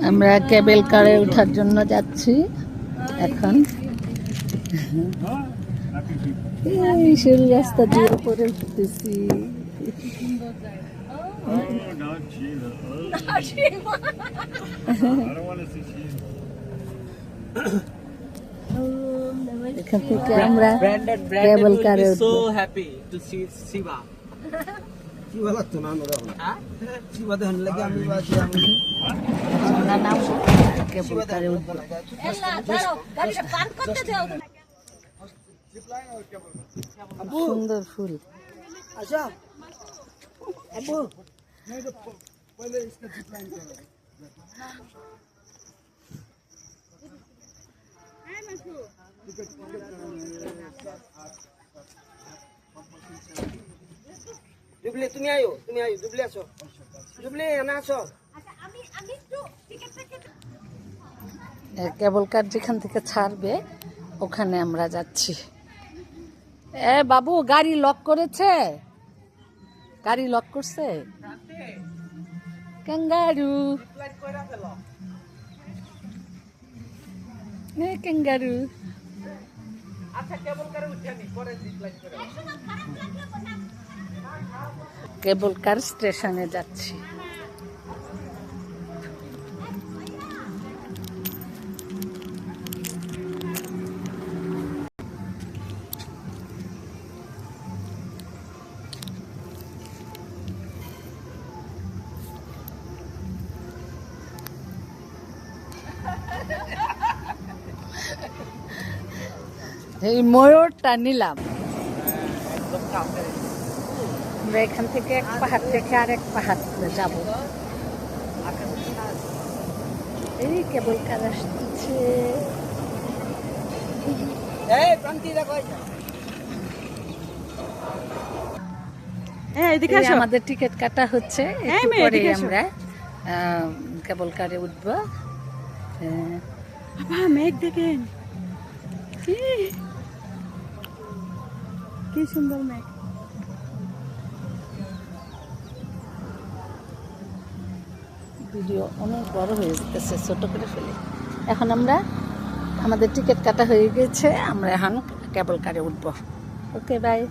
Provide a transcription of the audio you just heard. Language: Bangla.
আমরা কেবল কারে ওঠার জন্য যাচ্ছি এখন। এই সরু রাস্তা দিয়ে উপরে উঠতেছি। এখান থেকে আমরা কেবল কারে উঠবো। সুন্দর ফুল। আচ্ছা জুবলি তুমি আয়ো জুবলি আসো, জুবলি না আসো। কেবল কার যেখান থেকে ছাড়বে ওখানে আমরা যাচ্ছি। বাবু গাড়ি লক করেছে, গাড়ি লক করছে। Kangaroo kangaroo. কেবল কার স্টেশনে যাচ্ছি। এই ময়ূরটা নিলাম। আমরা এখান থেকে এক পাহাড় থেকে আরেক পাহাড় যাব। এই কেবল কার আসতেছে। আমাদের টিকিট কাটা হচ্ছে, পরে আমরা কেবল কারে উঠবো। মেঘ দেখেন কি সুন্দর মেঘ। ভিডিও অনেক বড় হয়ে যেতেছে, ছোট করে ফেলি। এখন আমরা আমাদের টিকিট কাটা হয়ে গেছে, আমরা এখন কেবল কারে উঠবো। Okay bye.